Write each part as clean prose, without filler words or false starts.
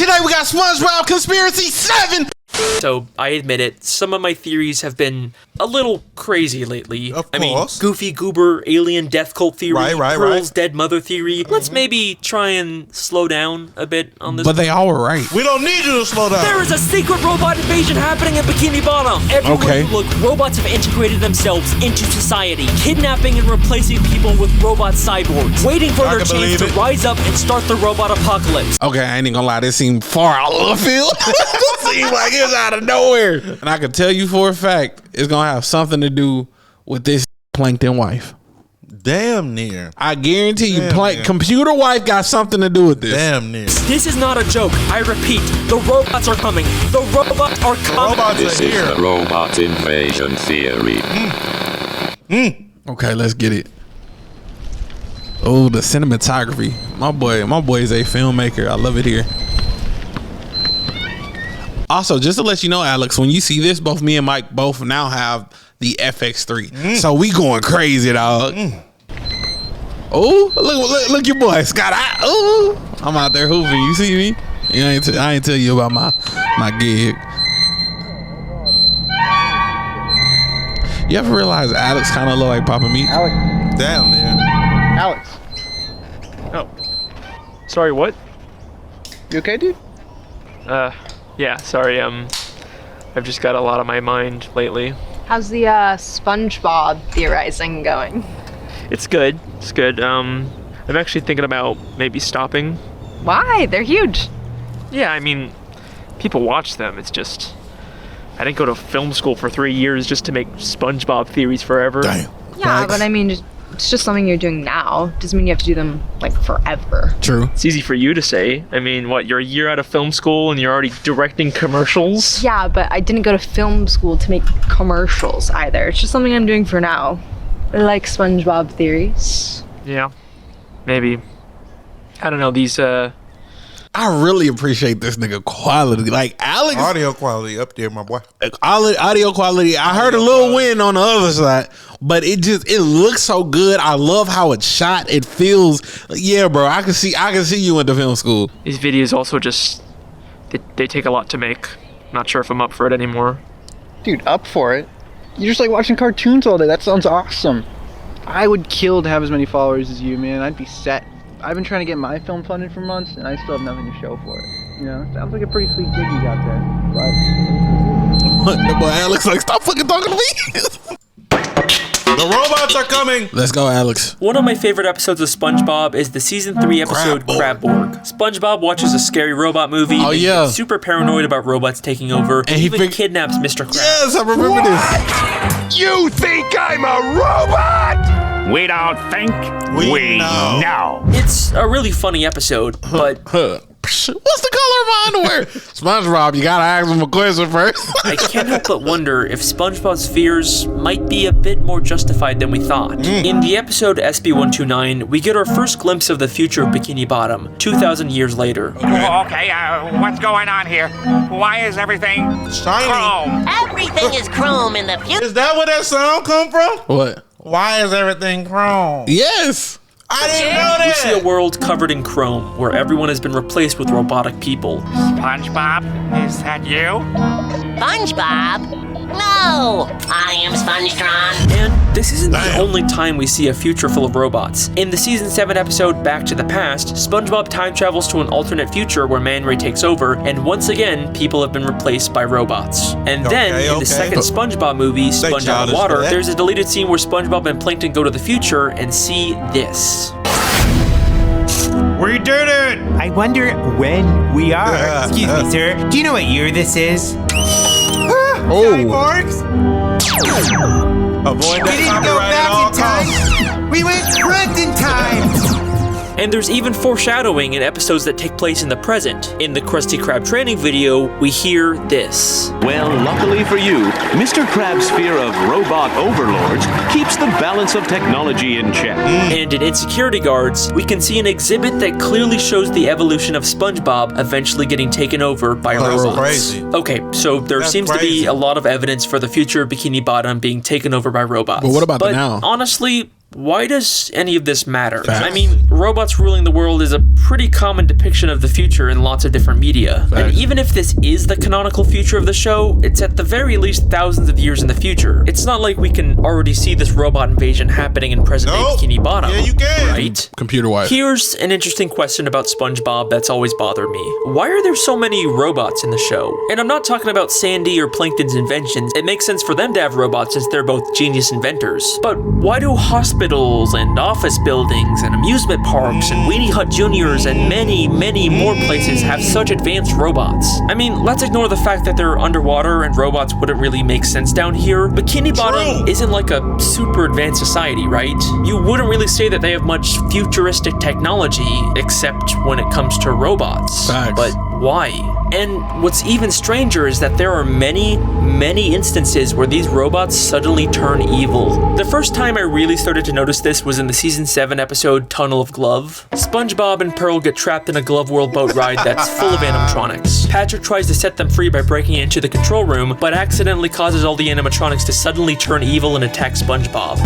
Today we got SpongeBob Conspiracy 7. So, I admit it, some of my theories have been a little crazy lately. Of I mean, course. Goofy Goober, alien death cult theory, Right. Pearl's dead mother theory. Let's maybe try and slow down a bit on this. But they all were right. We don't need you to slow down. There is a secret robot invasion happening in Bikini Bottom. Everywhere you look, robots have integrated themselves into society, kidnapping and replacing people with robot cyborgs, waiting for their chance to rise up and start the robot apocalypse. Okay, I ain't even gonna lie, this seemed far out of the field. This seemed like it's out of nowhere. And I can tell you for a fact, it's gonna have something to do with this Plankton wife. Damn near. I guarantee you, computer wife got something to do with this. Damn near. This is not a joke. I repeat, the robots are coming. The robots are coming. This is the robot invasion theory. Okay, let's get it. Oh, the cinematography. My boy is a filmmaker. I love it here. Also, just to let you know, Alex, when you see this, both me and Mike both now have the FX3. So we going crazy, dog. Oh, look your boy, Scott. I'm out there hooping. You see me? I ain't tell you about my gig. You ever realize Alex kind of look like Papa Meat? Alex. Damn near. Alex. Oh. Sorry, what? You okay, dude? Yeah, sorry, I've just got a lot on my mind lately. How's the SpongeBob theorizing going? It's good. I'm actually thinking about maybe stopping. Why? They're huge. Yeah, I mean, people watch them. It's just, I didn't go to film school for 3 years just to make SpongeBob theories forever. Damn. Yeah, but I mean, it's just something you're doing now. Doesn't mean you have to do them like forever. True. It's easy for you to say. I mean, what, you're a year out of film school and you're already directing commercials? Yeah, but I didn't go to film school to make commercials either. It's just something I'm doing for now. I like SpongeBob theories. Yeah, maybe. I don't know, these, I really appreciate this nigga quality. Like Alex, Audio quality up there, my boy. audio quality. I heard a little wind on the other side, but it looks so good. I love how it's shot. It feels, yeah, bro. I can see you went to film school. These videos also just, they take a lot to make. Not sure if I'm up for it anymore. Dude, up for it? You just like watching cartoons all day. That sounds awesome. I would kill to have as many followers as you, man. I'd be set. I've been trying to get my film funded for months, and I still have nothing to show for it. You know, sounds like a pretty sweet gig you got there. But The boy Alex like, stop fucking talking to me. The robots are coming. Let's go, Alex. One of my favorite episodes of SpongeBob is the season 3 episode Crabborg. SpongeBob watches a scary robot movie. Oh, yeah. Gets super paranoid about robots taking over, and even kidnaps Mr. Krabs. Yes, I remember this. You think I'm a robot? We don't think, we know. It's a really funny episode, but What's the color of my underwear? SpongeBob, you gotta ask him a question first. I can't help but wonder if SpongeBob's fears might be a bit more justified than we thought. In the episode SB129, we get our first glimpse of the future of Bikini Bottom, 2,000 years later. Okay, what's going on here? Why is everything Shiny. chrome? Everything is chrome in the future. Is that where that sound come from? What? Why is everything chrome? Yes. I didn't know that. We see a world covered in chrome, where everyone has been replaced with robotic people. SpongeBob, is that you? SpongeBob? No! I am SpongeTron. And this isn't the only time we see a future full of robots. In the season 7 episode Back to the Past, SpongeBob time travels to an alternate future where Man Ray takes over, and once again, people have been replaced by robots. And then, in the second SpongeBob movie, Sponge Out of Water, there's a deleted scene where SpongeBob and Plankton go to the future and see this. We did it! I wonder when we are. Excuse me, sir. Do you know what year this is? Cyborgs? Avoid We that didn't go copyright at all back in time. We went front in time. And there's even foreshadowing in episodes that take place in the present. In the Krusty Krab training video, we hear this. Well, luckily for you, Mr. Krab's fear of robot overlords keeps the balance of technology in check. And in Insecurity Guards, we can see an exhibit that clearly shows the evolution of SpongeBob eventually getting taken over by robots. Crazy. Okay, so there seems to be a lot of evidence for the future of Bikini Bottom being taken over by robots. But what about the now? Honestly, why does any of this matter? I mean, robots ruling the world is a pretty common depiction of the future in lots of different media. And even if this is the canonical future of the show, it's at the very least thousands of years in the future. It's not like we can already see this robot invasion happening in present-day Bikini Bottom. Yeah, you can. Right? Computer-wise. Here's an interesting question about SpongeBob that's always bothered me. Why are there so many robots in the show? And I'm not talking about Sandy or Plankton's inventions. It makes sense for them to have robots since they're both genius inventors. But why do hospitals and office buildings and amusement parks and Weenie Hut Juniors and many, many more places have such advanced robots? I mean, let's ignore the fact that they're underwater and robots wouldn't really make sense down here. Bikini Bottom isn't like a super advanced society, right? You wouldn't really say that they have much futuristic technology, except when it comes to robots. But why? And what's even stranger is that there are many, many instances where these robots suddenly turn evil. The first time I really started to notice this was in the season 7 episode Tunnel of Glove. SpongeBob and Pearl get trapped in a Glove World boat ride that's full of animatronics. Patrick tries to set them free by breaking into the control room, but accidentally causes all the animatronics to suddenly turn evil and attack SpongeBob.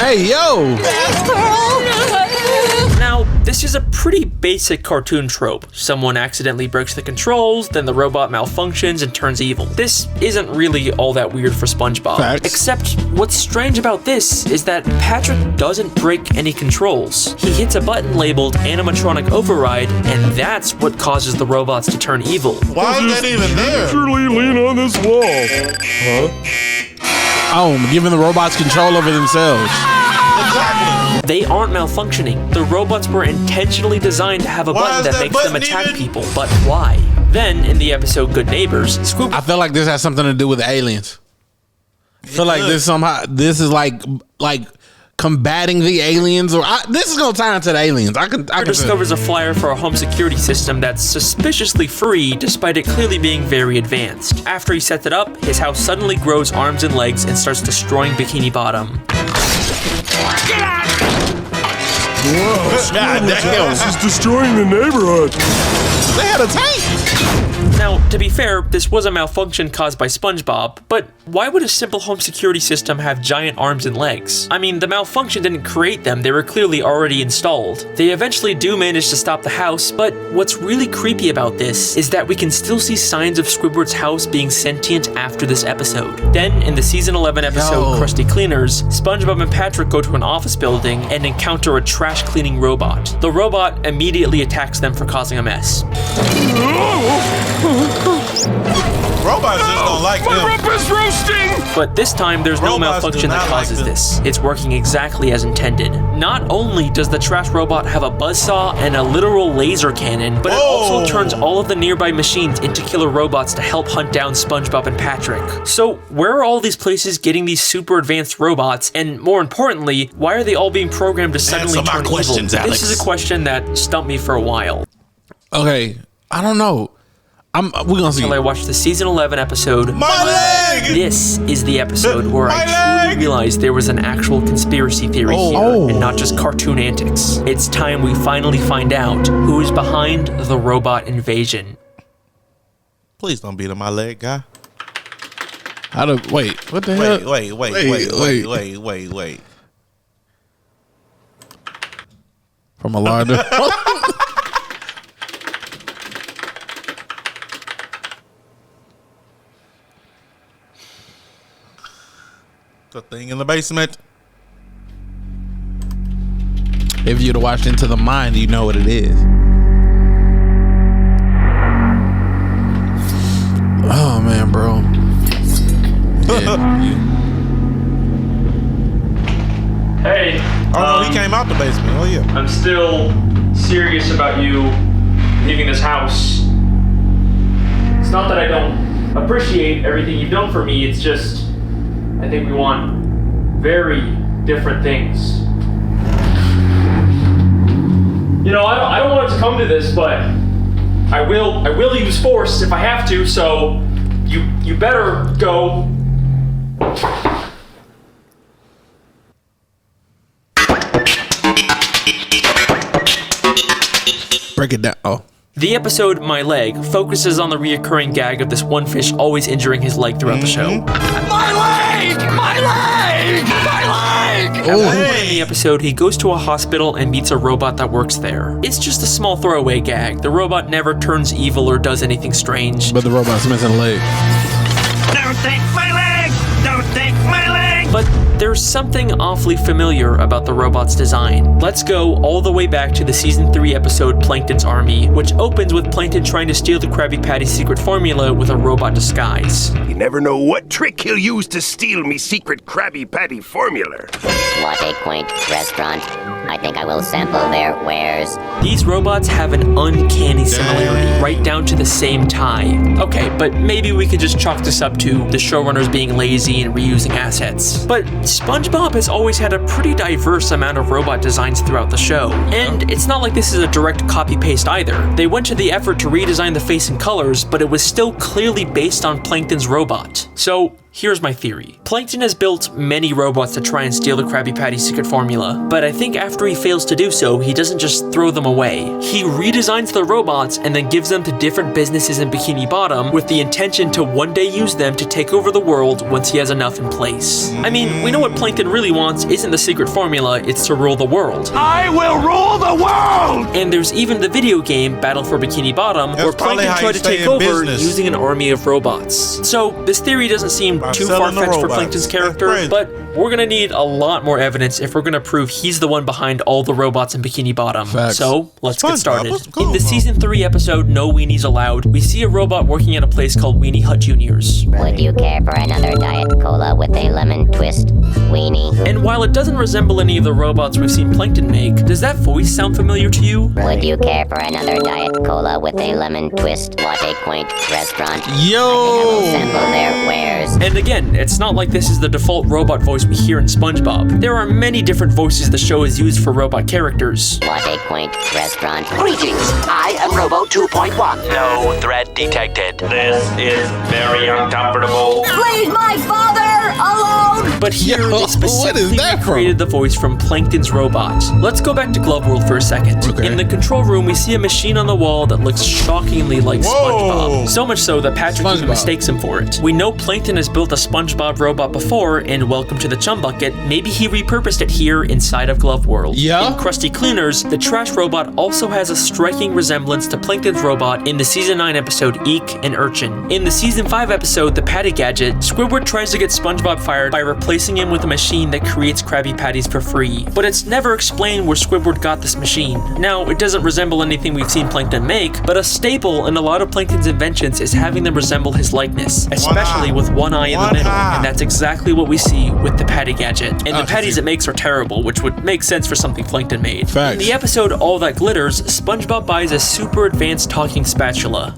Hey, yo! Now, this is a pretty basic cartoon trope. Someone accidentally breaks the controls, then the robot malfunctions and turns evil. This isn't really all that weird for SpongeBob. Facts. Except, what's strange about this is that Patrick doesn't break any controls. He hits a button labeled Animatronic Override, and that's what causes the robots to turn evil. Why is that even there? Surely lean on this wall. Oh, giving the robots control over themselves. They aren't malfunctioning. The robots were intentionally designed to have a button that makes them attack people. But why? Then, in the episode Good Neighbors, I feel like this has something to do with aliens. I feel like this is like combating the aliens, or this is gonna tie into the aliens. I can discovers a flyer for a home security system that's suspiciously free, despite it clearly being very advanced. After he sets it up, his house suddenly grows arms and legs and starts destroying Bikini Bottom. Get out! Whoa, this is destroying the neighborhood. They had a tank. Now, to be fair, this was a malfunction caused by SpongeBob, but why would a simple home security system have giant arms and legs? I mean, the malfunction didn't create them, they were clearly already installed. They eventually do manage to stop the house, but what's really creepy about this is that we can still see signs of Squidward's house being sentient after this episode. Then, in the season 11 episode Krusty Cleaners, SpongeBob and Patrick go to an office building and encounter a trash cleaning robot. The robot immediately attacks them for causing a mess. Robots just don't like them. But this time, there's no malfunction that causes this. It's working exactly as intended. Not only does the trash robot have a buzzsaw and a literal laser cannon, but it also turns all of the nearby machines into killer robots to help hunt down SpongeBob and Patrick. So, where are all these places getting these super advanced robots? And more importantly, why are they all being programmed to suddenly turn evil? This is a question that stumped me for a while. Okay, I don't know. We're gonna see. Until I watched the season 11 episode. My leg! This is the episode where I truly realized there was an actual conspiracy theory here, and not just cartoon antics. It's time we finally find out who is behind the robot invasion. Please don't beat on my leg, guy. Wait, what the hell? Wait. From a larder. The thing in the basement. If you'd have watched Into the Mind, you know what it is. Oh man, bro. Hey. Oh, he came out the basement. Oh yeah. I'm still serious about you leaving this house. It's not that I don't appreciate everything you've done for me. It's just I think we want very different things. You know, I don't want it to come to this, but I will use force if I have to. So you better go. Break it down. Oh. The episode My Leg focuses on the reoccurring gag of this one fish always injuring his leg throughout the show. My leg! At one point in the episode, he goes to a hospital and meets a robot that works there. It's just a small throwaway gag. The robot never turns evil or does anything strange. But the robot's missing a leg. Don't take my leg! Don't take my leg! But there's something awfully familiar about the robot's design. Let's go all the way back to the season 3 episode Plankton's Army, which opens with Plankton trying to steal the Krabby Patty's secret formula with a robot disguise. You never know what trick he'll use to steal me secret Krabby Patty formula. What a quaint restaurant. I think I will sample their wares. These robots have an uncanny similarity, right down to the same tie. Okay, but maybe we could just chalk this up to the showrunners being lazy and reusing assets. But SpongeBob has always had a pretty diverse amount of robot designs throughout the show. And it's not like this is a direct copy-paste either. They went to the effort to redesign the face and colors, but it was still clearly based on Plankton's robot. So, here's my theory. Plankton has built many robots to try and steal the Krabby Patty secret formula, but I think after he fails to do so, he doesn't just throw them away. He redesigns the robots and then gives them to different businesses in Bikini Bottom with the intention to one day use them to take over the world once he has enough in place. I mean, we know what Plankton really wants isn't the secret formula, it's to rule the world. I will rule the world! And there's even the video game, Battle for Bikini Bottom, where Plankton tried to take over using an army of robots. So, this theory doesn't seem too far-fetched for Plankton's character, but we're gonna need a lot more evidence if we're gonna prove he's the one behind all the robots in Bikini Bottom. Facts. So, let's get started. In the season 3 episode, No Weenies Allowed, we see a robot working at a place called Weenie Hut Juniors. Would you care for another Diet Cola with a lemon twist, Weenie? And while it doesn't resemble any of the robots we've seen Plankton make, does that voice sound familiar to you? Would you care for another Diet Cola with a lemon twist? What a quaint restaurant. Yo! I will sample their wares. And again, it's not like this is the default robot voice we hear in SpongeBob. There are many different voices the show has used for robot characters. What a quaint restaurant. Greetings, I am Robo 2.1. No threat detected. This is very uncomfortable. Leave my father alone! But here, they specifically recreated the voice from Plankton's robot. Let's go back to Glove World for a second. Okay. In the control room, we see a machine on the wall that looks shockingly like SpongeBob. So much so that Patrick even mistakes him for it. We know Plankton has built a SpongeBob robot before in Welcome to the Chum Bucket. Maybe he repurposed it here inside of Glove World. Yeah. In Krusty Cleaners, the trash robot also has a striking resemblance to Plankton's robot in the season 9 episode Eek and Urchin. In the season 5 episode The Patty Gadget, Squidward tries to get SpongeBob fired by replacing him with a machine that creates Krabby Patties for free. But it's never explained where Squidward got this machine. Now, it doesn't resemble anything we've seen Plankton make, but a staple in a lot of Plankton's inventions is having them resemble his likeness, especially with one eye in the middle, and that's exactly what we see with the Patty Gadget. And the patties it makes are terrible, which would make sense for something Plankton made. Facts. In the episode All That Glitters, SpongeBob buys a super advanced talking spatula.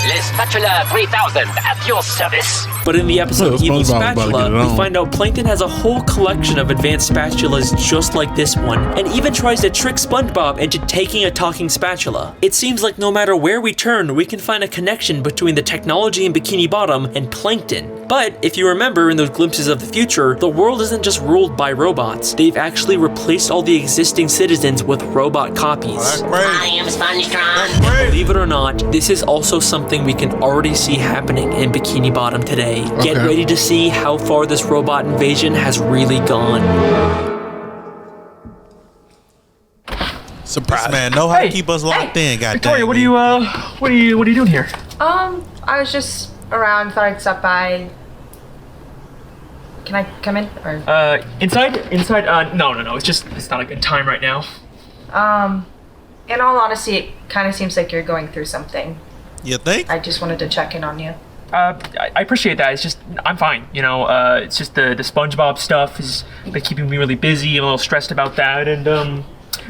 Le Spatula 3000 at your service. But in the episode Evil SpongeBob about to get Spatula, it we on. find out Plankton has a whole collection of advanced spatulas just like this one, and even tries to trick SpongeBob into taking a talking spatula. It seems like no matter where we turn, we can find a connection between the technology in Bikini Bottom and Plankton. But if you remember in those glimpses of the future, the world isn't just ruled by robots. They've actually replaced all the existing citizens with robot copies. I am SpongeTron. Believe it or not, this is also something we can already see happening in Bikini Bottom today. Get ready to see how far this robot invasion has really gone. Surprise. This man know how to keep us locked in, goddamn. Victoria, what are you doing here? I was just around, thought I'd stop by. Can I come in? Or Inside? No. It's not a good time right now. In all honesty, it kind of seems like you're going through something. You think? I just wanted to check in on you. I appreciate that. It's just, I'm fine. You know, it's just the SpongeBob stuff has been keeping me really busy. I'm a little stressed about that, and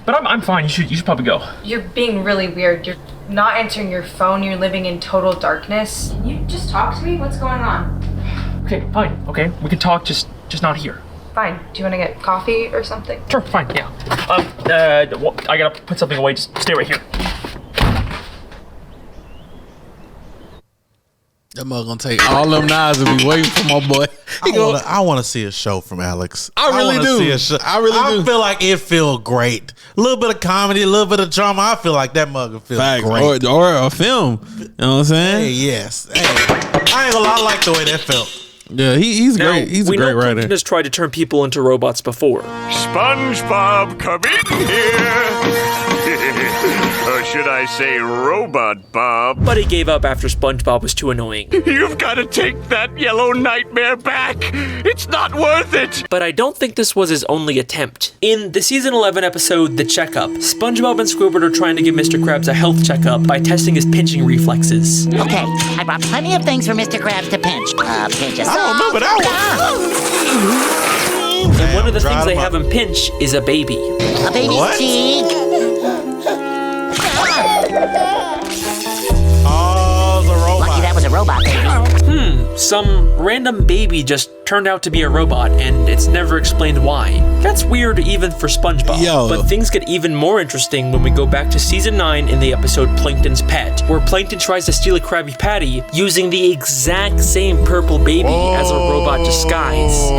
but I'm fine. You should probably go. You're being really weird. You're not answering your phone. You're living in total darkness. Can you just talk to me? What's going on? Okay, fine. Okay, we can talk. Just not here. Fine. Do you want to get coffee or something? Sure, fine. Yeah. I gotta put something away. Just stay right here. That mug gonna take all them knives and be waiting for my boy. I want to see a show from Alex. I really wanna do. See a show. I I feel like it feel great. A little bit of comedy, a little bit of drama. I feel like that mug will feel great. Or a film. You know what I'm saying? Hey, yes. Hey, I ain't gonna lie, I like the way that felt. Yeah, he's Now, great. He's a we great know writer. Plankton has tried to turn people into robots before. SpongeBob, come in here. Or should I say Robot Bob? But he gave up after SpongeBob was too annoying. You've got to take that yellow nightmare back. It's not worth it. But I don't think this was his only attempt. In the season 11 episode, The Checkup, SpongeBob and Squidward are trying to give Mr. Krabs a health checkup by testing his pinching reflexes. Okay, I brought plenty of things for Mr. Krabs to pinch. Pinch a salt. I don't remember that one. And one of the things they have him pinch is a baby. A baby's cheek. Oh, the robot. Lucky that was a robot baby. Some random baby just turned out to be a robot, and it's never explained why. That's weird even for SpongeBob. But things get even more interesting when we go back to season 9 in the episode Plankton's Pet, where Plankton tries to steal a Krabby Patty using the exact same purple baby as a robot disguise.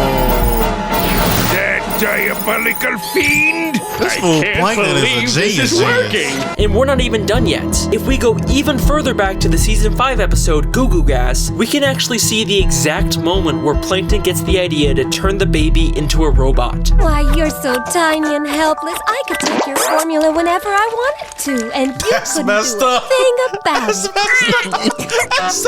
That diabolical fiend! This I fool can't Plankton is a believe this genius. is working! And we're not even done yet. If we go even further back to the season 5 episode Goo Goo Gas, we can actually see the exact moment where Plankton gets the idea to turn the baby into a robot. Why, you're so tiny and helpless. I could take your formula whenever I wanted to, and you couldn't do a thing about it. That's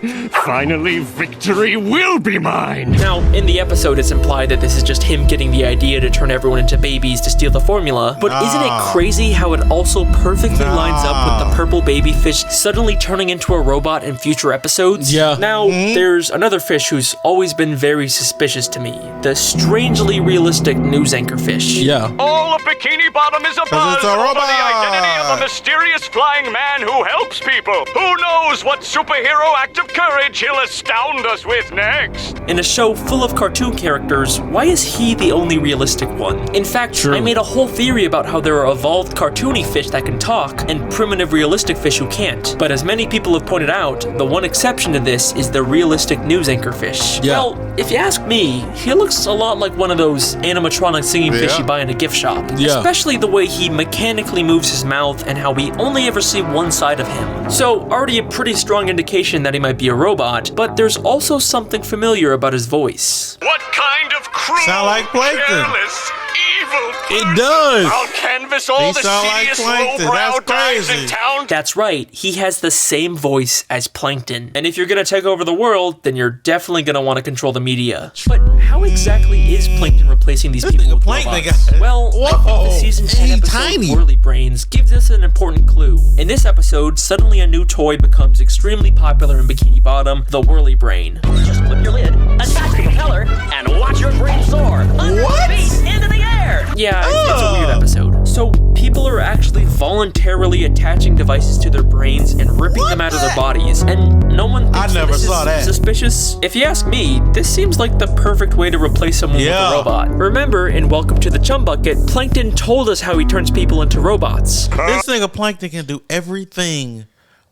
it! Finally, victory will be mine! Now, in the episode, it's implied that this is just him getting the idea to turn everyone into babies to steal the formula, but isn't it crazy how it also perfectly lines up with the purple baby fish suddenly turning into a robot in future episodes? Yeah. Now, there's another fish who's always been very suspicious to me, the strangely realistic news anchor fish. Yeah. All of Bikini Bottom is abuzz it's a over robot. the identity of a mysterious flying man who helps people. Who knows what superhero act of courage he'll astound us with next? In a show full of cartoon characters, why is he the only realistic one? In fact, I made a whole theory about how there are evolved cartoony fish that can talk and primitive realistic fish who can't. But as many people have pointed out, the one exception to this is the realistic news anchor fish. Yeah. Well, if you ask me, he looks a lot like one of those animatronic singing fish you buy in a gift shop. Yeah. Especially the way he mechanically moves his mouth and how we only ever see one side of him. So, already a pretty strong indication that he might be a robot, but there's also something familiar about his voice. What kind of cruel, Sound like Plankton. careless, evil It does. I'll canvass all He the sound like seediest Plankton. lowbrow That's guys crazy. in town. That's right, he has the same voice as Plankton. And if you're gonna take over the world, then you're definitely gonna want to control the media. But how exactly is Plankton replacing these people with Plankton robots? guy. Well, I think the season 10 He's episode tiny. Whirly Brains gives us an important clue. In this episode, suddenly a new toy becomes extremely popular in Bikini Bottom, the Whirly Brain. Just flip your lid, attach the propeller, and watch your brain soar. Under your feet, into the air. Yeah, it's a weird episode. So people are actually voluntarily attaching devices to their brains and ripping them out of their bodies, and no one thinks never this saw is that. suspicious. If you ask me, this seems like the perfect way to replace someone with a robot. Remember, in Welcome to the Chum Bucket, Plankton told us how he turns people into robots. This nigga Plankton can do everything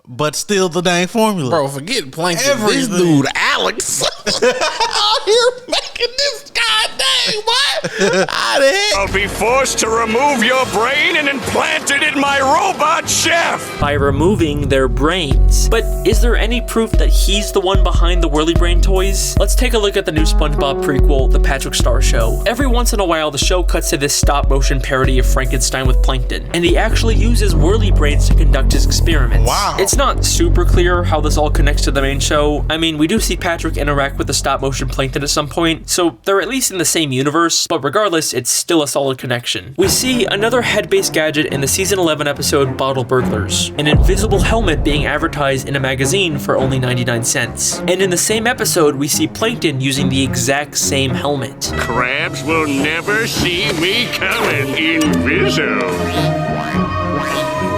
but steal the dang formula. Bro, forget Plankton. This Everything. dude, Alex, out here making this goddamn what? How the heck? I'll be forced to remove your brain and implant it in my robot chef. By removing their brains. But is there any proof that he's the one behind the Whirly Brain toys? Let's take a look at the new SpongeBob prequel, The Patrick Star Show. Every once in a while, the show cuts to this stop-motion parody of Frankenstein with Plankton, and he actually uses Whirly Brains to conduct his experiments. Wow. It's not super clear how this all connects to the main show. I mean, we do see Patrick interact with the stop-motion Plankton at some point, so they're at least in the same universe, but regardless, it's still a solid connection. We see another head-based gadget in the season 11 episode Bottle Burglars, an invisible helmet being advertised in a magazine for only 99 cents. And in the same episode, we see Plankton using the exact same helmet. Crabs will never see me coming, Inviso.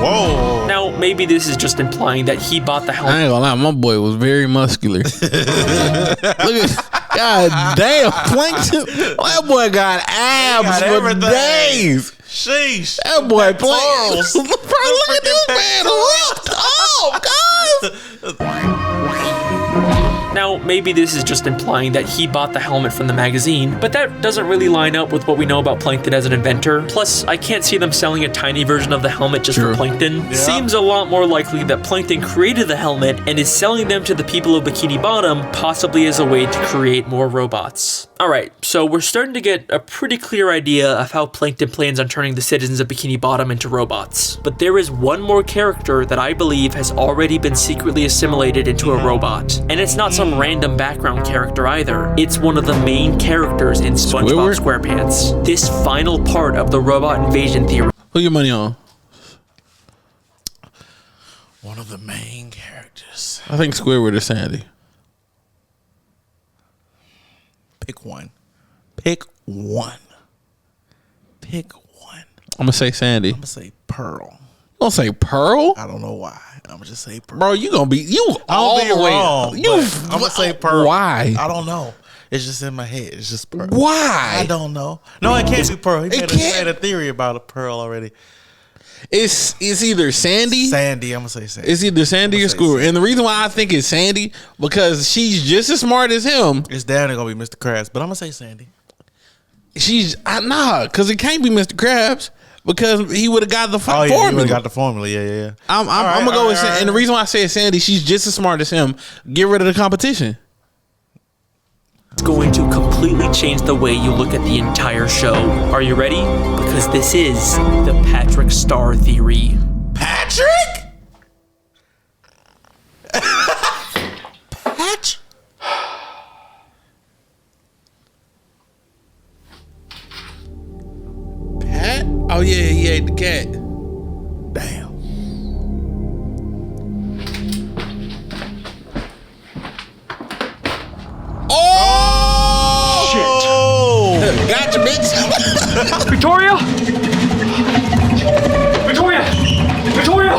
Whoa. Now, maybe this is just implying that he bought the helmet. I ain't gonna lie, my boy was very muscular. Look at, god damn, Plankton. That boy got abs for everything. days. Sheesh. That boy Plankton. Bro, look at this man ripped up, guys. Now, maybe this is just implying that he bought the helmet from the magazine, but that doesn't really line up with what we know about Plankton as an inventor. Plus, I can't see them selling a tiny version of the helmet just for Plankton. Yeah. Seems a lot more likely that Plankton created the helmet and is selling them to the people of Bikini Bottom, possibly as a way to create more robots. Alright, so we're starting to get a pretty clear idea of how Plankton plans on turning the citizens of Bikini Bottom into robots. But there is one more character that I believe has already been secretly assimilated into a robot. And it's not some random background character either. It's one of the main characters in SpongeBob SquarePants. This final part of the robot invasion theory. Who your money on? One of the main characters. I think Squidward or Sandy. Pick one. Pick one. Pick one. I'm gonna say Sandy. I'm gonna say Pearl. You gonna say Pearl? I don't know why. I'm gonna just say Pearl. Bro, you gonna be all the way wrong. I'm gonna say Pearl. Why? I don't know. It's just in my head. It's just Pearl. Why? I don't know. No, it can't be Pearl. He made a theory about a Pearl already. It's either Sandy. Sandy, I'm gonna say Sandy. It's either Sandy or Squidward. And the reason why I think it's Sandy, because she's just as smart as him. It's definitely gonna be Mr. Krabs, but I'm gonna say Sandy. Because it can't be Mr. Krabs, because he would have got the formula. He would have got the formula. Yeah. I'm gonna go with Sandy. And the reason why I say it's Sandy, she's just as smart as him. Get rid of the competition. It's going to completely change the way you look at the entire show. Are you ready? Because this is the Patrick Star Theory. Patrick? Patch? Pat? Oh yeah, he ate the cat. Damn. Oh! Shit. Gotcha, bitch. Victoria! Victoria! Victoria!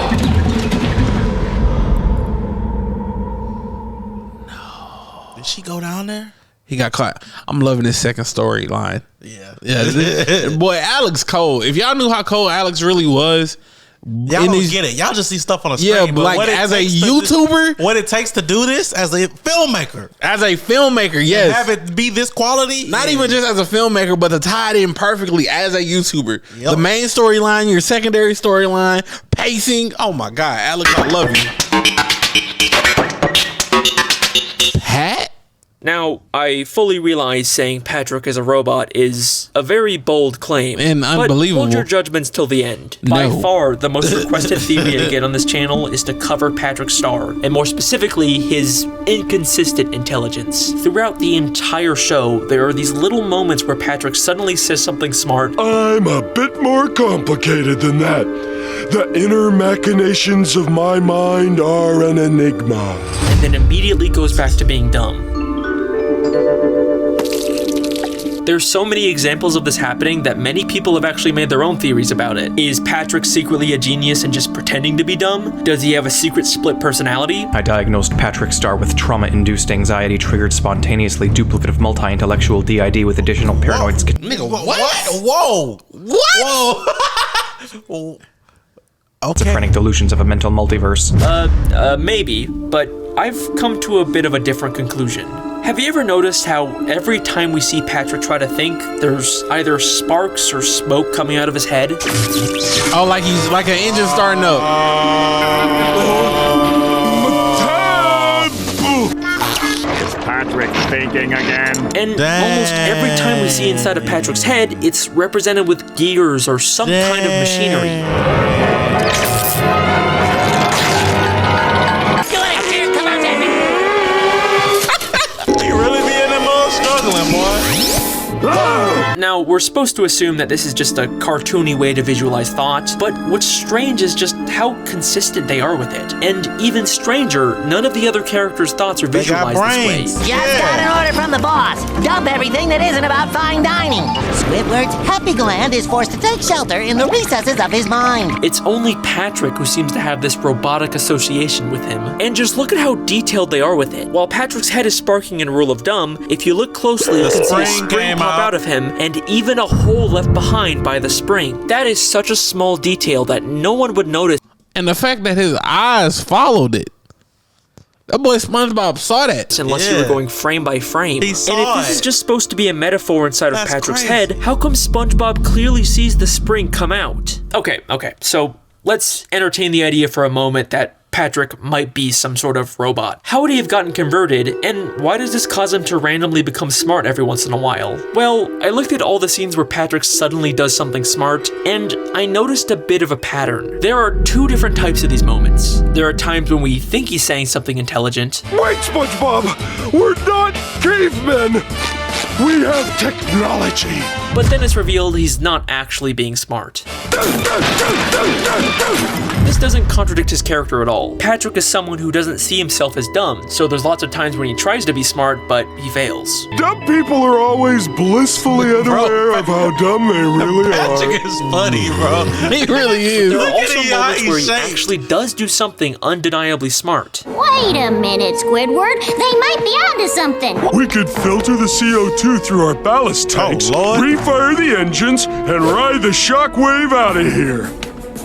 No. Did she go down there? He got caught. I'm loving this second storyline. Yeah. Boy, Alex cold. If y'all knew how cold Alex really was, y'all don't get it. Y'all just see stuff on the screen. Yeah, but like as a YouTuber, what it takes to do this as a filmmaker. Yes. Have it be this quality. Not even just as a filmmaker, but to tie it in perfectly as a YouTuber. Yep. The main storyline, your secondary storyline, pacing. Oh my God, Alex, I love you. Pat? Now, I fully realize saying Patrick is a robot is a very bold claim. And unbelievable. But hold your judgments till the end. No. By far, the most requested theory I get on this channel is to cover Patrick Star, and more specifically, his inconsistent intelligence. Throughout the entire show, there are these little moments where Patrick suddenly says something smart. I'm a bit more complicated than that. The inner machinations of my mind are an enigma. And then immediately goes back to being dumb. There's so many examples of this happening that many people have actually made their own theories about it. Is Patrick secretly a genius and just pretending to be dumb? Does he have a secret split personality? I diagnosed Patrick Star with trauma-induced anxiety triggered spontaneously duplicative multi-intellectual DID with additional paranoid Nigga, what? Whoa. Whoa. Schizophrenic delusions of a mental multiverse. Maybe, but I've come to a bit of a different conclusion. Have you ever noticed how every time we see Patrick try to think, there's either sparks or smoke coming out of his head? Oh, like he's like an engine starting up. Is Patrick thinking again? And almost every time we see inside of Patrick's head, it's represented with gears or some kind of machinery. Now, we're supposed to assume that this is just a cartoony way to visualize thought, but what's strange is just how consistent they are with it. And even stranger, none of the other characters' thoughts are visualized this way. Just got an order from the boss. Dump everything that isn't about fine dining. Squidward's happy gland is forced to take shelter in the recesses of his mind. It's only Patrick who seems to have this robotic association with him. And just look at how detailed they are with it. While Patrick's head is sparking in Rule of Dumb, if you look closely, you can see a spring pop out of him, and even a hole left behind by the spring. That is such a small detail that no one would notice. And the fact that his eyes followed it. That boy SpongeBob saw that. Unless you were going frame by frame. He And saw if this is it. just supposed to be a metaphor inside That's of Patrick's crazy. head, how come SpongeBob clearly sees the spring come out? Okay, so let's entertain the idea for a moment that Patrick might be some sort of robot. How would he have gotten converted, and why does this cause him to randomly become smart every once in a while? Well, I looked at all the scenes where Patrick suddenly does something smart, and I noticed a bit of a pattern. There are two different types of these moments. There are times when we think he's saying something intelligent. Wait, SpongeBob! We're not cavemen! We have technology! But then it's revealed he's not actually being smart. This doesn't contradict his character at all. Patrick is someone who doesn't see himself as dumb, so there's lots of times when he tries to be smart, but he fails. Dumb people are always blissfully unaware of how dumb they really are. Patrick is funny, bro. He really is. There are Look at also the moments eye where he shake. actually does do something undeniably smart. Wait a minute, Squidward. They might be onto something. We could filter the CO2 through our ballast tanks, Lord. refire the engines, and ride the shockwave out of here.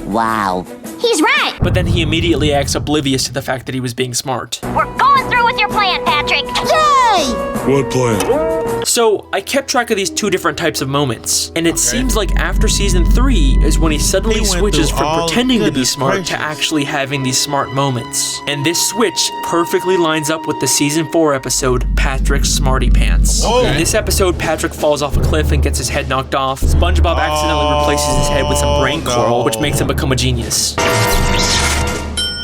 Wow. He's right. But then he immediately acts oblivious to the fact that he was being smart. We're going through with your plan, Patrick. Yay! What plan? So I kept track of these two different types of moments, and it seems like after season 3 is when he suddenly He went switches through from all- pretending to be goodness smart gracious. to actually having these smart moments. And this switch perfectly lines up with the season 4 episode, Patrick's Smarty Pants. Okay. In this episode, Patrick falls off a cliff and gets his head knocked off. SpongeBob accidentally replaces his head with some brain coral, which makes him become a genius.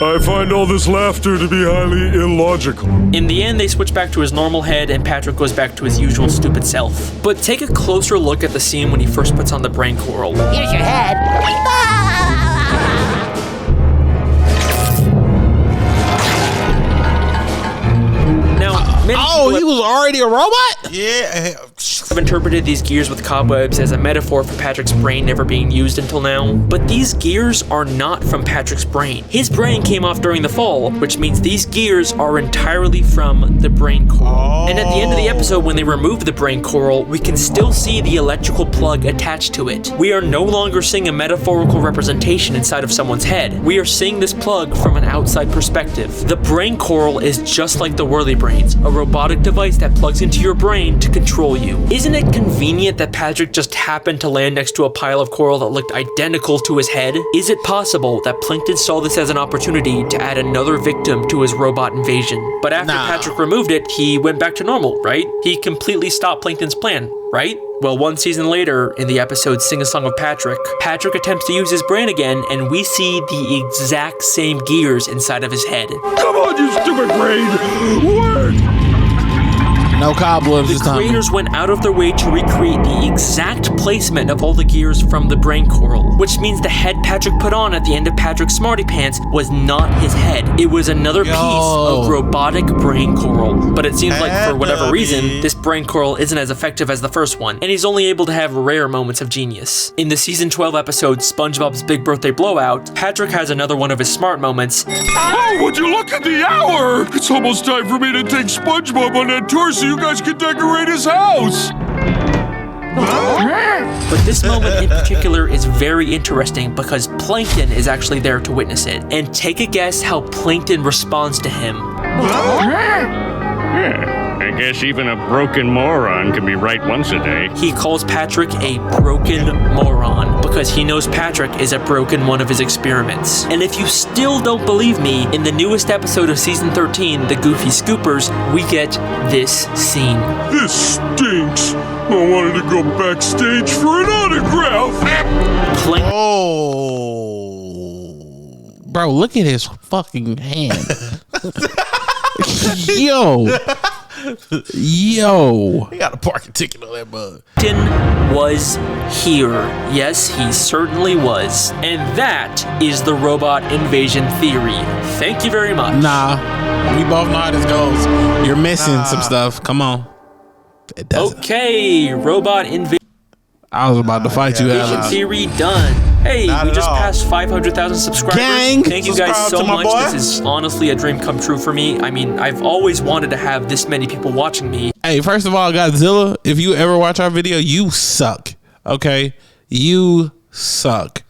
I find all this laughter to be highly illogical. In the end, they switch back to his normal head and Patrick goes back to his usual stupid self. But take a closer look at the scene when he first puts on the brain coral. Here's your head. Now, many people he was already a robot? Yeah. have interpreted these gears with cobwebs as a metaphor for Patrick's brain never being used until now. But these gears are not from Patrick's brain. His brain came off during the fall, which means these gears are entirely from the brain coral. And at the end of the episode, when they remove the brain coral, we can still see the electrical plug attached to it. We are no longer seeing a metaphorical representation inside of someone's head. We are seeing this plug from an outside perspective. The brain coral is just like the Whirly brains, a robotic device that plugs into your brain to control you. Isn't it convenient that Patrick just happened to land next to a pile of coral that looked identical to his head? Is it possible that Plankton saw this as an opportunity to add another victim to his robot invasion? But after Patrick removed it, he went back to normal, right? He completely stopped Plankton's plan, right? Well, one season later, in the episode Sing a Song of Patrick, Patrick attempts to use his brain again, and we see the exact same gears inside of his head. Come on, you stupid brain! Work! No cobwebs this The time. creators went out of their way to recreate the exact placement of all the gears from the brain coral, which means the head Patrick put on at the end of Patrick's Smarty Pants was not his head. It was another piece of robotic brain coral. But it seems like for whatever reason, this brain coral isn't as effective as the first one, and he's only able to have rare moments of genius. In the season 12 episode, SpongeBob's Big Birthday Blowout, Patrick has another one of his smart moments. Oh, would you look at the hour? It's almost time for me to take SpongeBob on that tour so you guys can decorate his house. But this moment in particular is very interesting because Plankton is actually there to witness it. And take a guess how Plankton responds to him. I guess even a broken moron can be right once a day. He calls Patrick a broken moron because he knows Patrick is a broken one of his experiments. And if you still don't believe me, in the newest episode of season 13, The Goofy Scoopers, we get this scene. This stinks. I wanted to go backstage for an autograph. Bro, look at his fucking hand. Yo. He got a parking ticket on that bug. Plankton was here. Yes, he certainly was. And that is the robot invasion theory. Thank you very much. Nah, we both know how this goes. You're missing some stuff. Come on. It doesn't. Okay, robot invasion I was about to fight you, Alex. theory done. Hey, Not we at just all. passed 500,000 subscribers. Gang! Thank you guys Subscribe so to my much. boy. This is honestly a dream come true for me. I mean, I've always wanted to have this many people watching me. Hey, first of all, Godzilla, if you ever watch our video, you suck. Okay? You suck.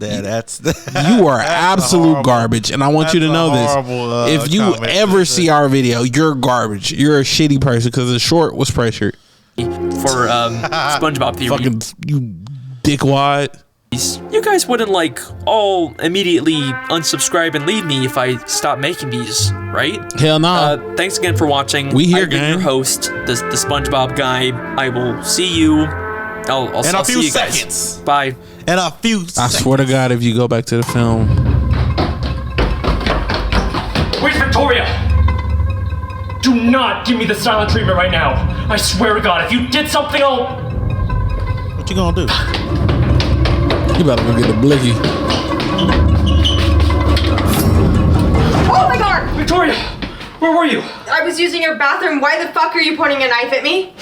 You are absolute garbage, and I want you to know this. If you ever see our video, you're garbage. You're a shitty person because the short was pressured. For SpongeBob Theory. Fucking you dickwad. You guys wouldn't like all immediately unsubscribe and leave me if I stop making these, right? Hell no. Thanks again for watching. We here, I've been your host, the SpongeBob guy. I will see you. I'll see you guys. Bye. In a few seconds. I swear to God, if you go back to the film. Where's Victoria? Do not give me the silent treatment right now. I swear to God, if you did something, I'll... What you gonna do? You better go get the blicky. Oh my God! Victoria, where were you? I was using your bathroom. Why the fuck are you pointing a knife at me?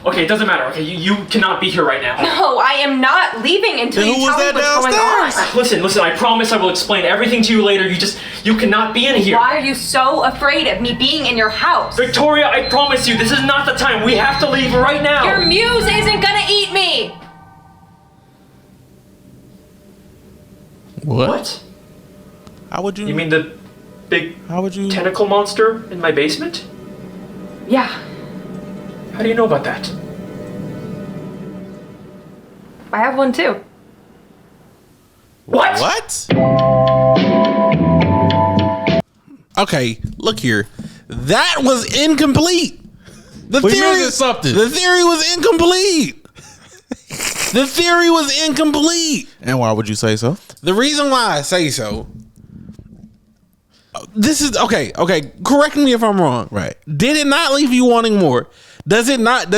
Okay, it doesn't matter. Okay, you cannot be here right now. No, I am not leaving until you tell me what's going on. Listen, I promise I will explain everything to you later. You cannot be in here. Why are you so afraid of me being in your house? Victoria, I promise you, this is not the time. We have to leave right now. Your muse isn't gonna eat me. What? How would you? You mean the big tentacle monster in my basement? Yeah. How do you know about that? I have one too. What? What? Okay, look here. That was incomplete. The We theory missing something. The theory was incomplete. The theory was incomplete. And why would you say so? The reason why I say so. This is okay. Correct me if I'm wrong. Right. Did it not leave you wanting more? Does it not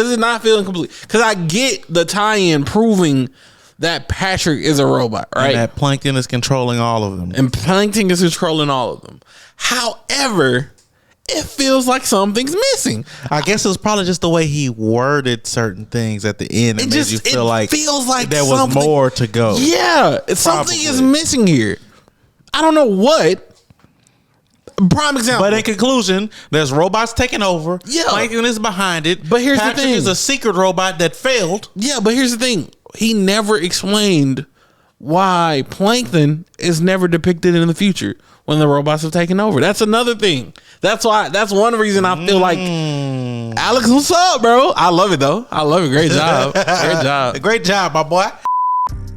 feel incomplete? Because I get the tie-in proving that Patrick is a robot, right? And that Plankton is controlling all of them. And Plankton is controlling all of them. However, it feels like something's missing. I guess it's probably just the way he worded certain things at the end. It made you feel like feels like there was more to go. Yeah, something is missing here. I don't know what. Prime example. But in conclusion, there's robots taking over. Yeah. Plankton is behind it. But here's Patrick the thing. is a secret robot that failed. Yeah, but here's the thing. He never explained why Plankton is never depicted in the future when the robots have taken over. That's another thing. That's one reason I feel like Alex, what's up, bro? I love it though. I love it. Great job. Great job. Great job, my boy.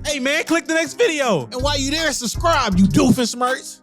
Hey man, click the next video. And while you there, subscribe, you doofus smirks.